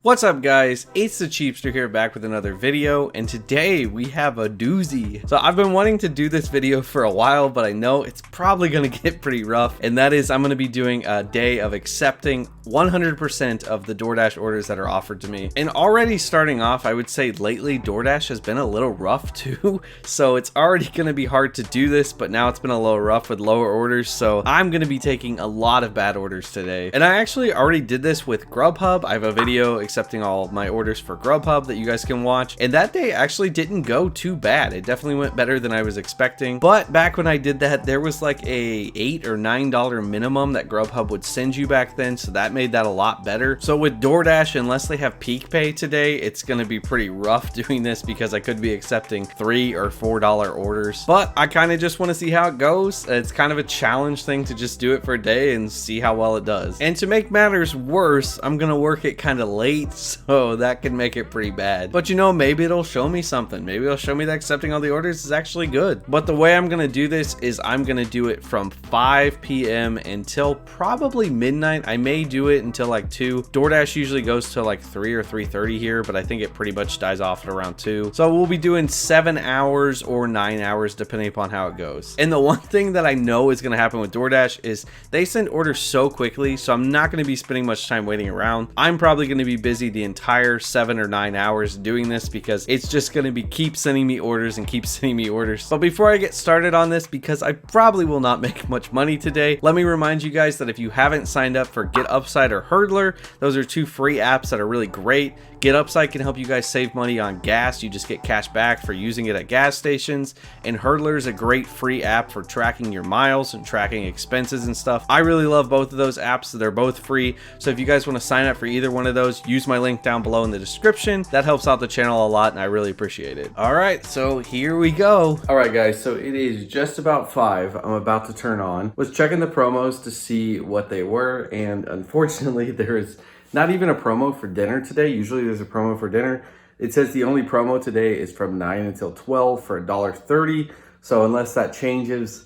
What's up guys, it's the Cheapster here back with another video, and today we have a doozy. So I've been wanting to do this video for a while, but I know it's probably gonna get pretty rough, and that is I'm gonna be doing a day of accepting 100% of the DoorDash orders that are offered to me. And already starting off, I would say lately DoorDash has been a little rough too, so it's already gonna be hard to do this, but now it's been a little rough with lower orders, so I'm gonna be taking a lot of bad orders today. And I actually already did this with Grubhub. I have a video accepting all of my orders for Grubhub that you guys can watch, and that day actually didn't go too bad. It definitely went better than I was expecting, but back when I did that, there was like a $8 or $9 minimum that Grubhub would send you back then, so that made that a lot better. So with DoorDash, unless they have peak pay today, it's gonna be pretty rough doing this because I could be accepting $3 or $4 orders, but I kind of just want to see how it goes. It's kind of a challenge thing to just do it for a day and see how well it does. And to make matters worse, I'm gonna work it kind of late, so that can make it pretty bad. But you know, maybe it'll show me something. Maybe it'll show me that accepting all the orders is actually good. But the way I'm gonna do this is I'm gonna do it from 5 p.m. until probably midnight. I may do it until like 2. DoorDash usually goes to like 3 or 3:30 here, but I think it pretty much dies off at around 2. So we'll be doing 7 hours or 9 hours depending upon how it goes. And the one thing that I know is gonna happen with DoorDash is they send orders so quickly, so I'm not gonna be spending much time waiting around. I'm probably gonna be busy the entire 7 or 9 hours doing this because it's just going to be keep sending me orders and keep sending me orders. But before I get started on this, because I probably will not make much money today, let me remind you guys that if you haven't signed up for Get Upside or Hurdler, those are 2 free apps that are really great. Get Upside can help you guys save money on gas. You just get cash back for using it at gas stations. And Hurdler is a great free app for tracking your miles and tracking expenses and stuff. I really love both of those apps. They're both free. So if you guys want to sign up for either one of those, use my link down below in the description. That helps out the channel a lot and I really appreciate it. All right, so here we go. All right guys, so it is just about 5. I'm about to turn on. Was checking the promos to see what they were, and unfortunately there is not even a promo for dinner today. Usually there's a promo for dinner. It says the only promo today is from 9 until 12 for $1.30. So unless that changes,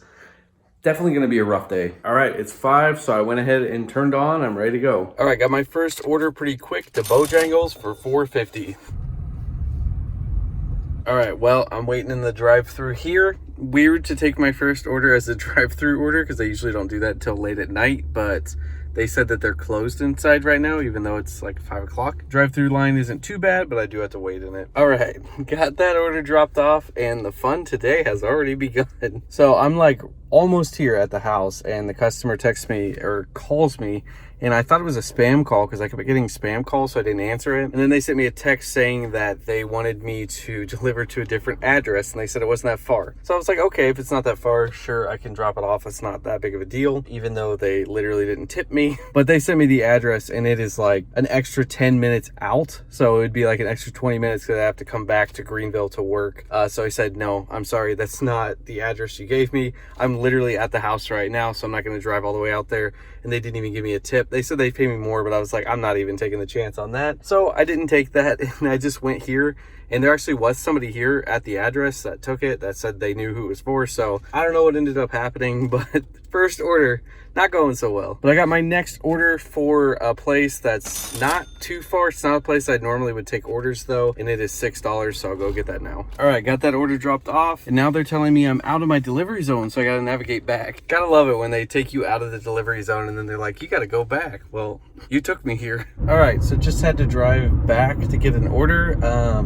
definitely gonna be a rough day. All right, it's 5, so I went ahead and turned on. I'm ready to go. All right, got my first order pretty quick to Bojangles for $4.50. All right, well, I'm waiting in the drive-thru here. Weird to take my first order as a drive-thru order because I usually don't do that until late at night, but they said that they're closed inside right now, even though it's like 5 o'clock. Drive-thru line isn't too bad, but I do have to wait in it. All right, got that order dropped off, and the fun today has already begun. So I'm like almost here at the house, and the customer texts me or calls me, and I thought it was a spam call because I kept getting spam calls, so I didn't answer it. And then they sent me a text saying that they wanted me to deliver to a different address, and they said it wasn't that far. So I was like, okay, if it's not that far, sure, I can drop it off. It's not that big of a deal, even though they literally didn't tip me. But they sent me the address, and it is like an extra 10 minutes out. So it would be like an extra 20 minutes because I have to come back to Greenville to work. So I said, no, I'm sorry, that's not the address you gave me. I'm literally at the house right now, so I'm not going to drive all the way out there. And they didn't even give me a tip. They said they'd pay me more, but I was like, I'm not even taking the chance on that. So I didn't take that, and I just went here. And there actually was somebody here at the address that took it, that said they knew who it was for. So I don't know what ended up happening, but first order, not going so well. But I got my next order for a place that's not too far. It's not a place I normally would take orders though, and it is $6, so I'll go get that now. All right, got that order dropped off, and now they're telling me I'm out of my delivery zone, so I gotta navigate back. Gotta love it when they take you out of the delivery zone and then they're like, you gotta go back. Well, you took me here. All right, so just had to drive back to get an order.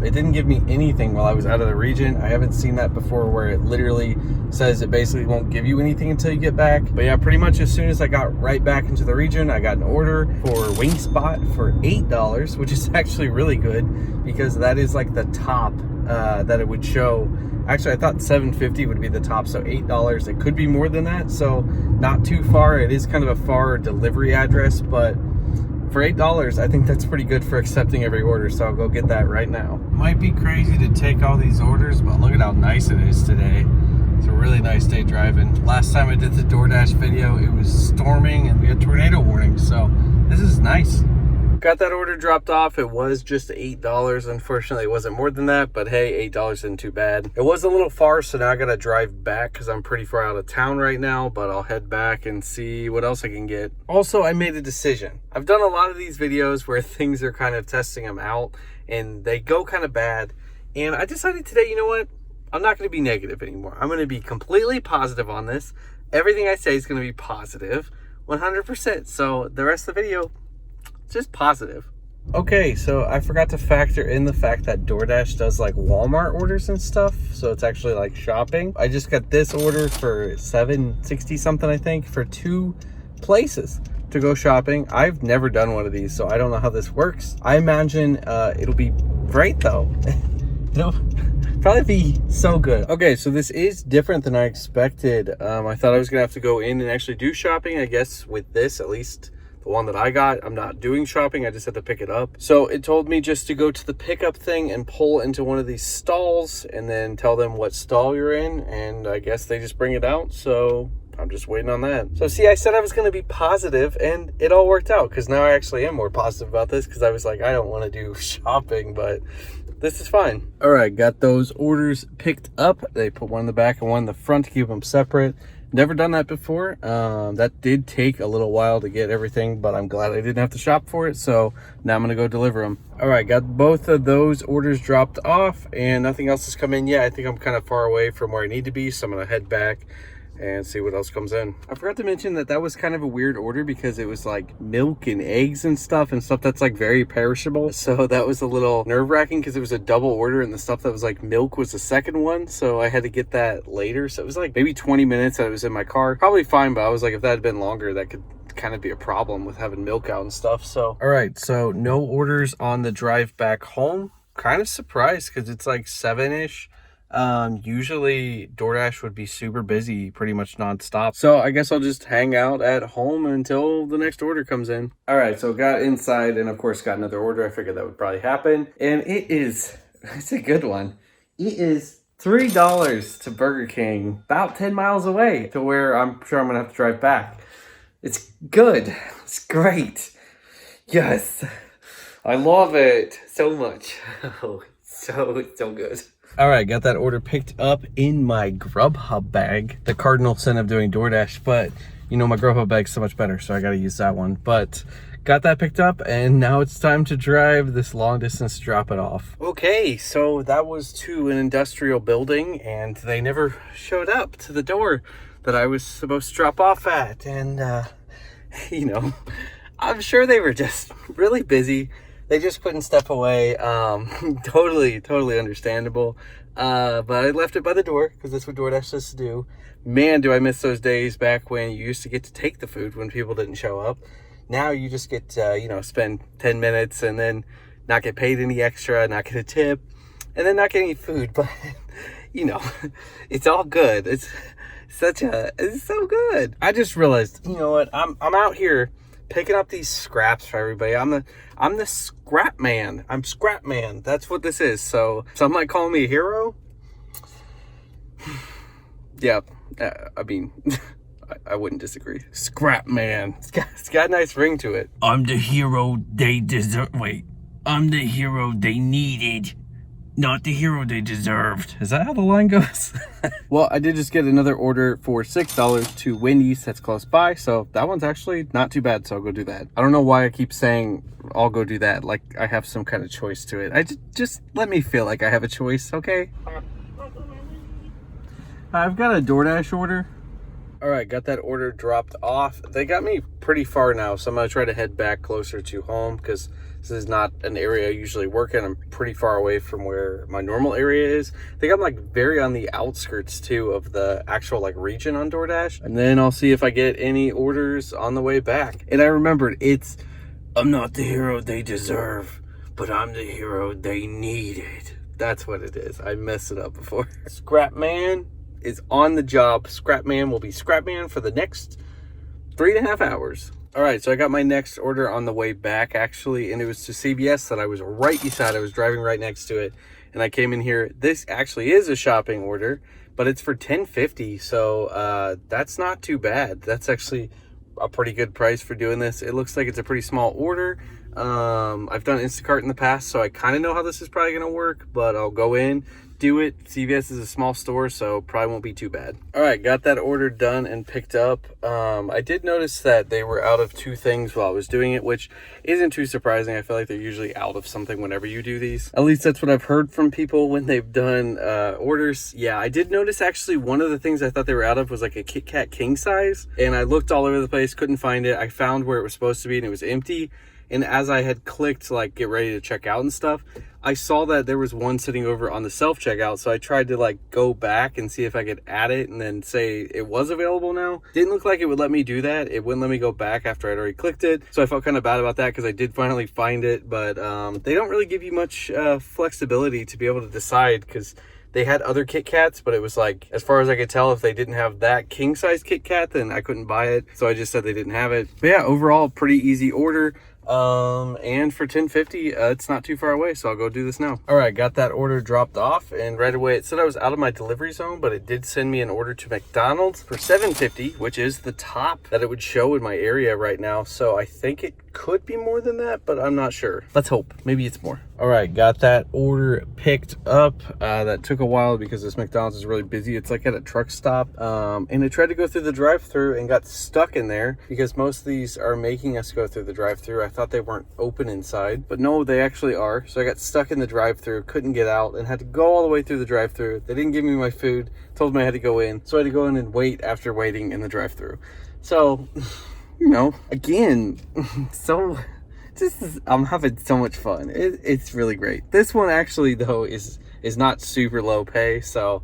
It didn't give me anything while I was out of the region. I haven't seen that before where it literally says it basically won't give you anything until you get back. But yeah, pretty much as soon as I got right back into the region, I got an order for Wingspot for $8, which is actually really good because that is like the top that it would show. Actually, I thought $7.50 would be the top, so $8. It could be more than that, so not too far. It is kind of a far delivery address, but for $8, I think that's pretty good for accepting every order, so I'll go get that right now. Might be crazy to take all these orders, but look at how nice it is today. It's a really nice day driving. Last time I did the DoorDash video, it was storming and we had tornado warnings, so this is nice. got that order dropped off. It was just $8. Unfortunately, it wasn't more than that, but hey, $8 isn't too bad. It was a little far, so now I gotta drive back because I'm pretty far out of town right now, but I'll head back and see what else I can get. Also, I made a decision. I've done a lot of these videos where things are kind of testing them out and they go kind of bad. And I decided today, you know what? I'm not going to be negative anymore. I'm going to be completely positive on this. Everything I say is going to be positive, 100%. So the rest of the video, just positive. Okay, so I forgot to factor in the fact that DoorDash does like Walmart orders and stuff. So it's actually like shopping. I just got this order for $7.60 something, I think, for 2 places to go shopping. I've never done one of these, so I don't know how this works. I imagine it'll be great though. It'll probably be so good. Okay, so this is different than I expected. I thought I was gonna have to go in and actually do shopping. I guess with this, at least the one that I got, I'm not doing shopping. I just had to pick it up. So it told me just to go to the pickup thing and pull into one of these stalls and then tell them what stall you're in. And I guess they just bring it out. So I'm just waiting on that. So see, I said I was going to be positive and it all worked out because now I actually am more positive about this because I was like, I don't want to do shopping, but this is fine. All right, got those orders picked up. They put one in the back and one in the front to keep them separate. Never done that before. That did take a little while to get everything, but I'm glad I didn't have to shop for it. So now I'm gonna go deliver them. All right, got both of those orders dropped off and nothing else has come in yet. I think I'm kind of far away from where I need to be, so I'm gonna head back and see what else comes in. I forgot to mention that that was kind of a weird order because it was like milk and eggs and stuff that's like very perishable. So that was a little nerve-wracking because it was a double order and the stuff that was like milk was the second one. So I had to get that later. So it was like maybe 20 minutes that I was in my car. Probably fine, but I was like, if that had been longer, that could kind of be a problem with having milk out and stuff. So, all right, so no orders on the drive back home. Kind of surprised because it's like 7-ish. Usually DoorDash would be super busy pretty much nonstop. So I guess I'll just hang out at home until the next order comes in. All right, so got inside and of course got another order. I figured that would probably happen. And it's a good one. It is $3 to Burger King, about 10 miles away to where I'm sure I'm gonna have to drive back. It's good. It's great. Yes. I love it so much. Oh, so good. All right, got that order picked up in my Grubhub bag. The cardinal sin of doing DoorDash, but you know, my Grubhub bag's so much better, so I gotta use that one. But got that picked up and now it's time to drive this long distance to drop it off. Okay, so that was to an industrial building and they never showed up to the door that I was supposed to drop off at. And, you know, I'm sure they were just really busy. They just couldn't step away. Totally understandable. But I left it by the door because that's what DoorDash says to do. Man, do I miss those days back when you used to get to take the food when people didn't show up. Now you just get to, you know, spend 10 minutes and then not get paid any extra, not get a tip, and then not get any food. But, you know, it's all good. It's so good. I just realized, you know what, I'm out here picking up these scraps for everybody. I'm the scrap man. I'm sCrapman. That's what this is. So some might call me a hero. Yeah, I mean, I wouldn't disagree. sCrapman. It's got a nice ring to it. I'm the hero they deserve. Wait, I'm the hero they needed, not the hero they deserved. Is that how the line goes? Well, I did just get another order for $6 to Wendy's that's close by. So that one's actually not too bad. So I'll go do that. I don't know why I keep saying I'll go do that. Like I have some kind of choice to it. I just let me feel like I have a choice. Okay. I've got a DoorDash order. All right, got that order dropped off. They got me pretty far now, so I'm gonna try to head back closer to home because this is not an area I usually work in. I'm pretty far away from where my normal area is. I think I'm like very on the outskirts too of the actual like region on DoorDash. And then I'll see if I get any orders on the way back. And I remembered I'm not the hero they deserve, but I'm the hero they needed. That's what it is. I messed it up before. sCrapman is on the job. sCrapman will be sCrapman for the next 3.5 hours. All right, so I got my next order on the way back actually, and it was to CVS that I was right beside. I was driving right next to it, and I came in here. This actually is a shopping order, but it's for $10.50, so that's not too bad. That's actually a pretty good price for doing this. It looks like it's a pretty small order. I've done Instacart in the past, so I kind of know how this is probably going to work, but I'll go in, do it. CVS is a small store, so probably won't be too bad. All right, got that order done and picked up. I did notice that they were out of 2 things while I was doing it, which isn't too surprising. I feel like they're usually out of something whenever you do these. At least that's what I've heard from people when they've done orders. Yeah, I did notice actually one of the things I thought they were out of was like a Kit Kat king size, and I looked all over the place, couldn't find it. I found where it was supposed to be and it was empty. And as I had clicked to like get ready to check out and stuff, I saw that there was one sitting over on the self-checkout. So I tried to like go back and see if I could add it and then say it was available now. Didn't look like it would let me do that. It wouldn't let me go back after I'd already clicked it. So I felt kind of bad about that because I did finally find it. But they don't really give you much flexibility to be able to decide, because they had other Kit Kats, but it was like, as far as I could tell, if they didn't have that king size Kit Kat, then I couldn't buy it. So I just said they didn't have it. But yeah, overall, pretty easy order. And for $10.50, it's not too far away, so I'll go do this now. All right, got that order dropped off, and right away it said I was out of my delivery zone, but it did send me an order to McDonald's for $7.50, which is the top that it would show in my area right now. So I think it could be more than that, but I'm not sure. Let's hope. Maybe it's more. All right, got that order picked up. That took a while because this McDonald's is really busy. It's like at a truck stop, and I tried to go through the drive-thru and got stuck in there because most of these are making us go through the drive-thru. I thought they weren't open inside, but no, they actually are. So I got stuck in the drive-thru, couldn't get out, and had to go all the way through the drive-thru. They didn't give me my food, told me I had to go in, so I had to go in and wait after waiting in the drive-thru. So, you know, again, so I'm having so much fun. It's really great. This one actually though is not super low pay, so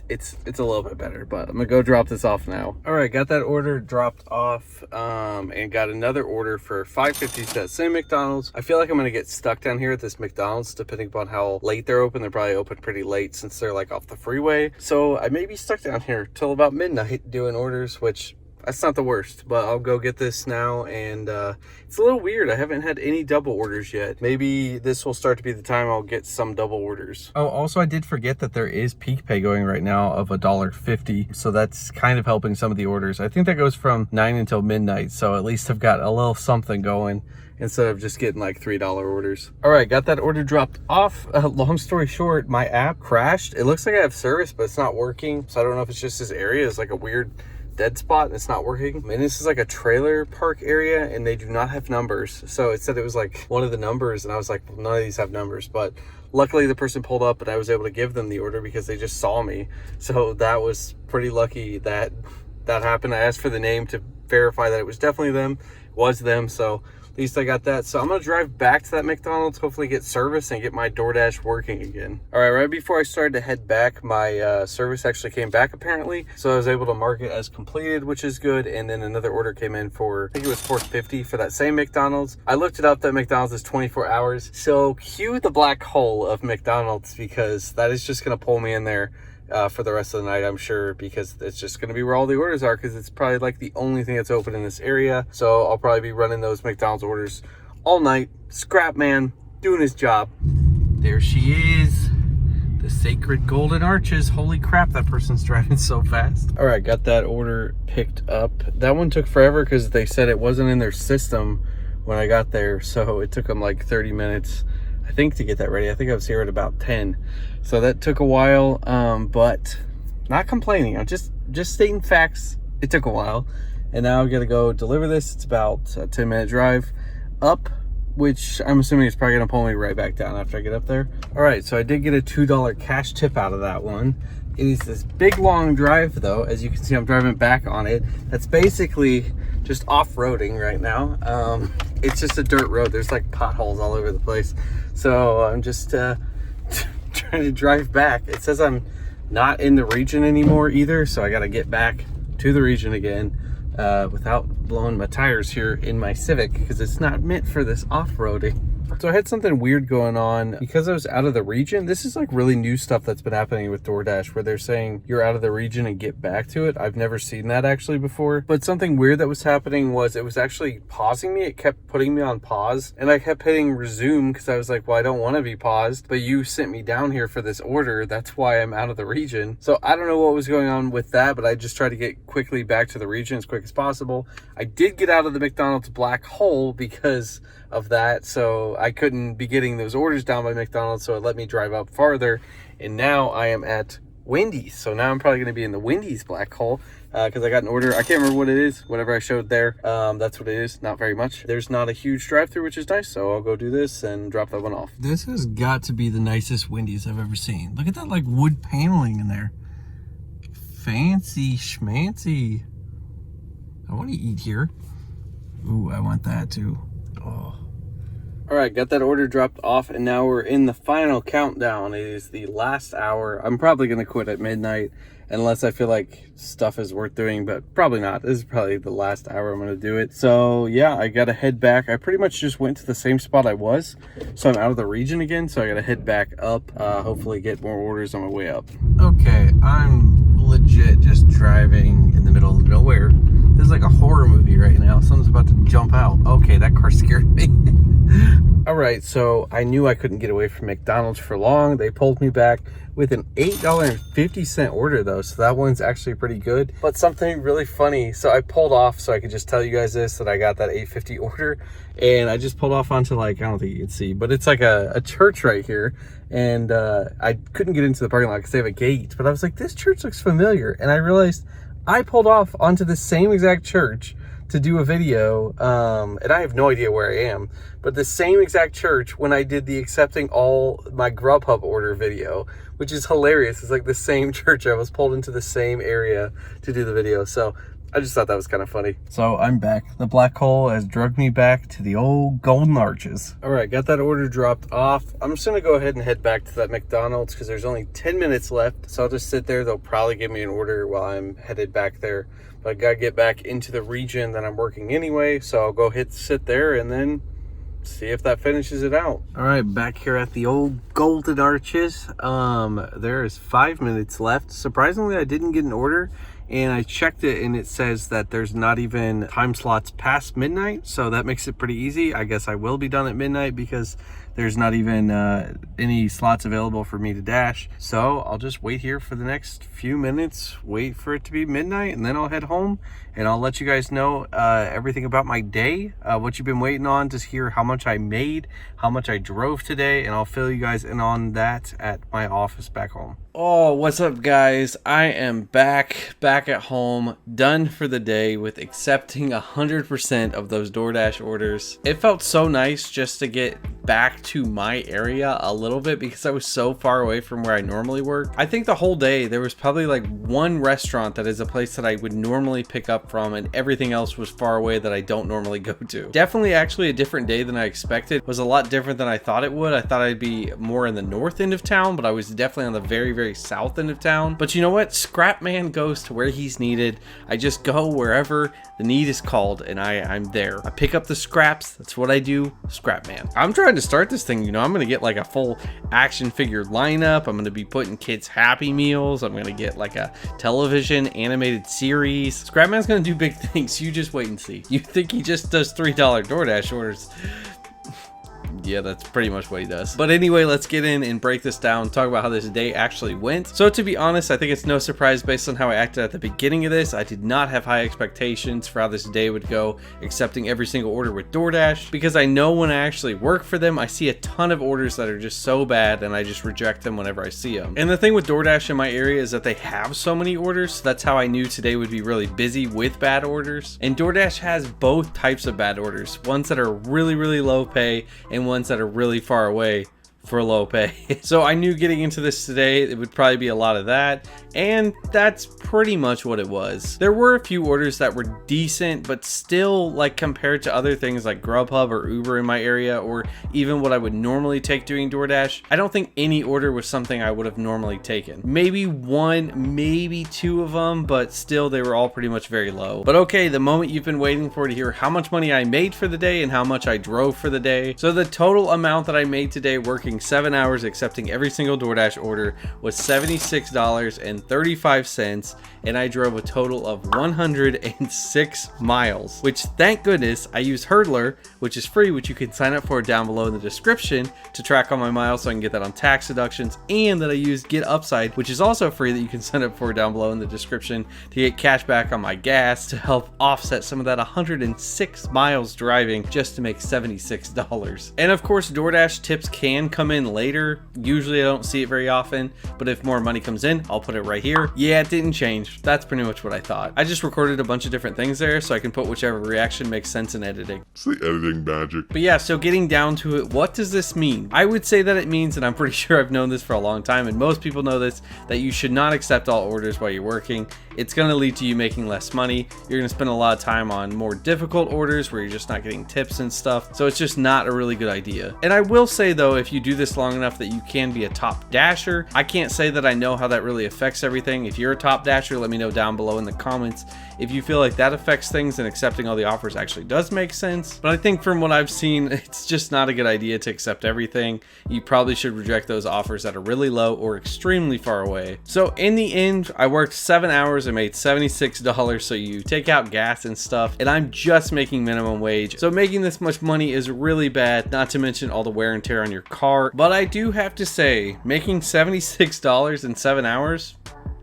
it's a little bit better, but I'm gonna go drop this off now. All right, got that order dropped off, and got another order for $5.50 to that same McDonald's. I feel like I'm gonna get stuck down here at this McDonald's depending upon how late they're open. They're probably open pretty late since they're like off the freeway, so I may be stuck down here till about midnight doing orders, which that's not the worst, but I'll go get this now. And it's a little weird. I haven't had any double orders yet. Maybe this will start to be the time I'll get some double orders. Oh, also I did forget that there is peak pay going right now of $1.50. So that's kind of helping some of the orders. I think that goes from 9 until midnight. So at least I've got a little something going instead of just getting like $3 orders. All right, got that order dropped off. Long story short, my app crashed. It looks like I have service, but it's not working. So I don't know if it's just this area is like a weird dead spot and it's not working. I mean, this is like a trailer park area and they do not have numbers. So it said it was like one of the numbers, and I was like, well, none of these have numbers. But luckily the person pulled up and I was able to give them the order because they just saw me. So that was pretty lucky that happened. I asked for the name to verify that it was definitely them. It was them, so at least I got that. So I'm gonna drive back to that McDonald's, hopefully get service and get my DoorDash working again. All right, right before I started to head back, my service actually came back apparently. So I was able to mark it as completed, which is good. And then another order came in for, I think it was $4.50 for that same McDonald's. I looked it up, that McDonald's is 24 hours. So cue the black hole of McDonald's, because that is just gonna pull me in there for the rest of the night, I'm sure, because it's just going to be where all the orders are, because it's probably like the only thing that's open in this area. So I'll probably be running those McDonald's orders all night. Scrapman doing his job. There she is, the sacred golden arches. Holy crap, that person's driving so fast. All right, got that order picked up. That one took forever because they said it wasn't in their system when I got there, so it took them like 30 minutes, I think, to get that ready. I think I was here at about 10. So that took a while, but not complaining. I'm just stating facts. It took a while. And now I'm gonna go deliver this. It's about a 10-minute drive up, which I'm assuming is probably gonna pull me right back down after I get up there. All right, so I did get a $2 cash tip out of that one. It is this big long drive though. As you can see, I'm driving back on it. That's basically just off-roading right now. It's just a dirt road. There's like potholes all over the place. So I'm just trying to drive back. It says I'm not in the region anymore either, so I got to get back to the region again without blowing my tires here in my Civic, because it's not meant for this off-roading. So I had something weird going on because I was out of the region. This is like really new stuff that's been happening with DoorDash, where they're saying you're out of the region and get back to it. I've never seen that actually before. But something weird that was happening was it was actually pausing me. It kept putting me on pause, and I kept hitting resume because I was like, well, I don't want to be paused, but you sent me down here for this order. That's why I'm out of the region. So I don't know what was going on with that, but I just tried to get quickly back to the region as quick as possible. I did get out of the McDonald's black hole because of that, so I couldn't be getting those orders down by McDonald's, so it let me drive up farther, and now I am at Wendy's. So now I'm probably going to be in the Wendy's black hole because I got an order. I can't remember what it is. Whatever I showed there, that's what it is. Not very much. There's not a huge drive-through, which is nice, so I'll go do this and drop that one off. This has got to be the nicest Wendy's I've ever seen. Look at that, like, wood paneling in there. Fancy schmancy. I want to eat here. Ooh, I want that too. Oh. All right, got that order dropped off, and now we're in the final countdown. It is the last hour. I'm probably going to quit at midnight unless I feel like stuff is worth doing, but probably not. This is probably the last hour I'm going to do it. So yeah, I got to head back. I pretty much just went to the same spot I was, so I'm out of the region again, so I got to head back up, hopefully get more orders on my way up. Okay, I'm legit just driving in the middle of nowhere. This is like a horror movie right now. Someone's about to jump out. Okay, that car scared me. All right, so I knew I couldn't get away from McDonald's for long. They pulled me back with an $8.50 order though, so that one's actually pretty good. But something really funny, so I pulled off so I could just tell you guys this, that I got that $8.50 order, and I just pulled off onto, like, I don't think you can see, but it's like a church right here, and I couldn't get into the parking lot because they have a gate, but I was like, this church looks familiar, and I realized I pulled off onto the same exact church to do a video, and I have no idea where I am, but the same exact church when I did the accepting all my Grubhub order video, which is hilarious. It's like the same church. I was pulled into the same area to do the video, so I just thought that was kind of funny. So I'm back. The black hole has drugged me back to the old golden arches. All right, got that order dropped off. I'm just gonna go ahead and head back to that McDonald's because there's only 10 minutes left, so I'll just sit there. They'll probably give me an order while I'm headed back there, but I gotta get back into the region that I'm working anyway, so I'll go sit there and then see if that finishes it out. All right, back here at the old golden arches. There is 5 minutes left. Surprisingly, I didn't get an order, and I checked it and it says that there's not even time slots past midnight, so that makes it pretty easy. I guess I will be done at midnight because there's not even any slots available for me to dash. So I'll just wait here for the next few minutes, wait for it to be midnight, and then I'll head home, and I'll let you guys know everything about my day, what you've been waiting on to hear how much I made, how much I drove today, and I'll fill you guys in on that at my office back home. Oh, what's up, guys? I am back at home, done for the day with accepting 100% of those DoorDash orders. It felt so nice just to get back to my area a little bit because I was so far away from where I normally work. I think the whole day there was probably like one restaurant that is a place that I would normally pick up from, and everything else was far away that I don't normally go to. Definitely actually a different day than I expected. It was a lot different than I thought it would. I thought I'd be more in the north end of town, but I was definitely on the very south end of town. But you know what? Scrapman goes to where he's needed. I just go wherever the need is called, and I'm there. I pick up the scraps. That's what I do. Scrapman. I'm trying to start this thing, you know. I'm gonna get like a full action figure lineup. I'm gonna be putting kids Happy Meals. I'm gonna get like a television animated series. Scrapman's gonna do big things. You just wait and see. You think he just does $3 DoorDash orders? Yeah, that's pretty much what he does. But anyway, let's get in and break this down, talk about how this day actually went. So to be honest, I think it's no surprise based on how I acted at the beginning of this. I did not have high expectations for how this day would go, accepting every single order with DoorDash, because I know when I actually work for them, I see a ton of orders that are just so bad and I just reject them whenever I see them. And the thing with DoorDash in my area is that they have so many orders, so that's how I knew today would be really busy with bad orders. And DoorDash has both types of bad orders, ones that are really low pay and ones that are really far away for low pay. So I knew getting into this today it would probably be a lot of that, and that's pretty much what it was. There were a few orders that were decent, but still, like, compared to other things like Grubhub or Uber in my area, or even what I would normally take doing DoorDash, I don't think any order was something I would have normally taken. Maybe one, maybe two of them, but still they were all pretty much very low. But okay, the moment you've been waiting for to hear how much money I made for the day and how much I drove for the day. So the total amount that I made today working 7 hours accepting every single DoorDash order was $76.35, gas, and I drove a total of 106 miles, which thank goodness I use Hurdler, which is free, which you can sign up for down below in the description to track all my miles so I can get that on tax deductions, and that I use Get Upside, which is also free, that you can sign up for down below in the description to get cash back on my gas to help offset some of that 106 miles driving just to make $76. And of course, DoorDash tips can come in later. Usually I don't see it very often, but if more money comes in, I'll put it right here. Yeah, it didn't change. That's pretty much what I thought. I just recorded a bunch of different things there so I can put whichever reaction makes sense in editing. It's the editing magic. But yeah, so getting down to it, what does this mean? I would say that it means, and I'm pretty sure I've known this for a long time, and most people know this, that you should not accept all orders while you're working. It's going to lead to you making less money. You're going to spend a lot of time on more difficult orders where you're just not getting tips and stuff. So it's just not a really good idea. And I will say though, if you do this long enough, that you can be a top dasher. I can't say that I know how that really affects everything. If you're a top dasher, let me know down below in the comments if you feel like that affects things and accepting all the offers actually does make sense. But I think from what I've seen, it's just not a good idea to accept everything. You probably should reject those offers that are really low or extremely far away. So in the end, I worked 7 hours and made $76. So you take out gas and stuff, and I'm just making minimum wage. So making this much money is really bad, not to mention all the wear and tear on your car. But I do have to say, making $76 in 7 hours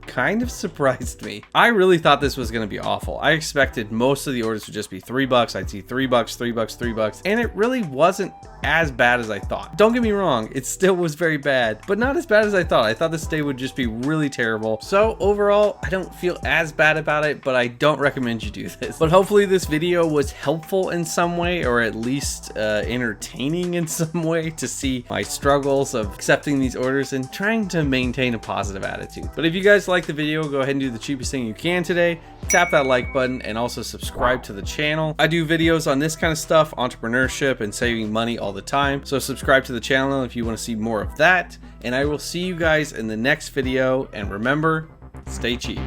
kind of surprised me. I really thought this was going to be awful. I expected most of the orders would just be $3. I'd see $3, $3, $3, and it really wasn't as bad as I thought. Don't get me wrong, it still was very bad, but not as bad as I thought. I thought this day would just be really terrible. So overall, I don't feel as bad about it, but I don't recommend you do this. But hopefully this video was helpful in some way, or at least entertaining in some way, to see my struggles of accepting these orders and trying to maintain a positive attitude. But if you guys like the video, go ahead and do the cheapest thing you can today. Tap that like button and also subscribe to the channel. I do videos on this kind of stuff, entrepreneurship and saving money all the time. So subscribe to the channel if you want to see more of that. And I will see you guys in the next video. And remember, stay cheap.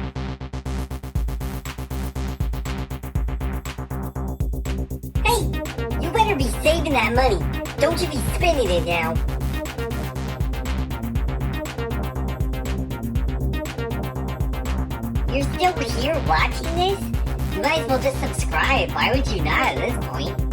Hey, you better be saving that money. Don't you be spending it now. You're still here watching this? You might as well just subscribe. Why would you not at this point?